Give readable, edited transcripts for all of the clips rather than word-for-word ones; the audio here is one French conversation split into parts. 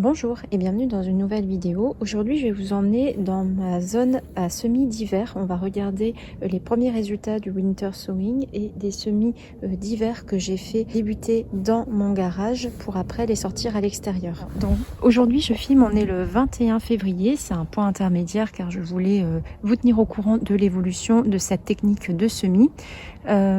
Bonjour et bienvenue dans une nouvelle vidéo. Aujourd'hui je vais vous emmener dans ma zone à semis d'hiver. On va regarder les premiers résultats du winter sowing et des semis d'hiver que j'ai fait débuter dans mon garage pour après les sortir à l'extérieur. Donc aujourd'hui je filme, on est le 21 février, c'est un point intermédiaire car je voulais vous tenir au courant de l'évolution de cette technique de semis.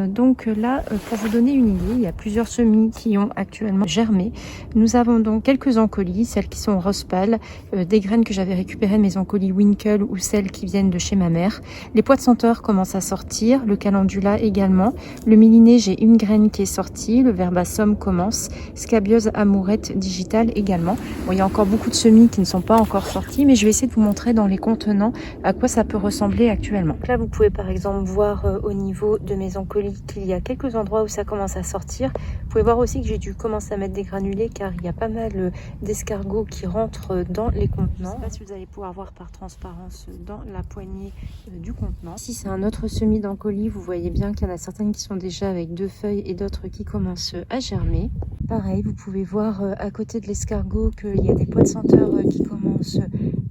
Donc là, pour vous donner une idée, il y a plusieurs semis qui ont actuellement germé. Nous avons donc quelques encolis, celles qui sont rose pâle, des graines que j'avais récupérées de mes encolis Winkle ou celles qui viennent de chez ma mère. Les pois de senteur commencent à sortir, le calendula également. Le milliné, j'ai une graine qui est sortie, le verbasum commence, scabiose amourette digitale également. Bon, il y a encore beaucoup de semis qui ne sont pas encore sortis, mais je vais essayer de vous montrer dans les contenants à quoi ça peut ressembler actuellement. Là, vous pouvez par exemple voir au niveau de mes encolis qu'il y a quelques endroits où ça commence à sortir. Vous pouvez voir aussi que j'ai dû commencer à mettre des granulés car il y a pas mal d'escargots qui rentrent dans les contenants. Je ne sais pas si vous allez pouvoir voir par transparence dans la poignée du contenant. Ici c'est un autre semis d'encolis, vous voyez bien qu'il y en a certaines qui sont déjà avec 2 feuilles et d'autres qui commencent à germer. Pareil, vous pouvez voir à côté de l'escargot qu'il y a des pois de senteur qui commencent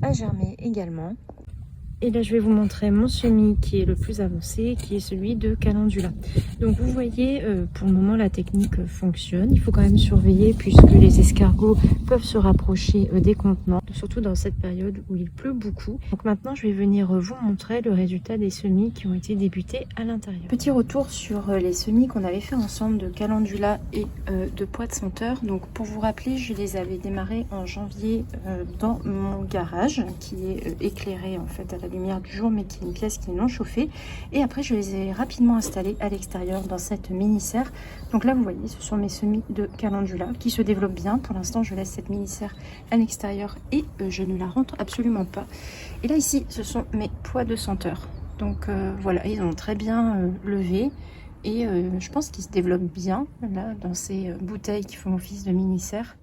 à germer également. Et là, je vais vous montrer mon semis qui est le plus avancé, qui est celui de calendula. Donc vous voyez, pour le moment, la technique fonctionne. Il faut quand même surveiller puisque les escargots peuvent se rapprocher des contenants, surtout dans cette période où il pleut beaucoup. Donc maintenant, je vais venir vous montrer le résultat des semis qui ont été débutés à l'intérieur. Petit retour sur les semis qu'on avait fait ensemble de calendula et de pois de senteur. Donc pour vous rappeler, je les avais démarrés en janvier dans mon garage qui est éclairé en fait à la lumière du jour, mais qui est une pièce qui est non chauffée. Et après je les ai rapidement installés à l'extérieur dans cette mini serre. Donc là vous voyez, ce sont mes semis de calendula qui se développent bien. Pour l'instant je laisse cette mini serre à l'extérieur et je ne la rentre absolument pas. Et là ici ce sont mes pois de senteur. Donc voilà, ils ont très bien levé et je pense qu'ils se développent bien là dans ces bouteilles qui font office de mini serre.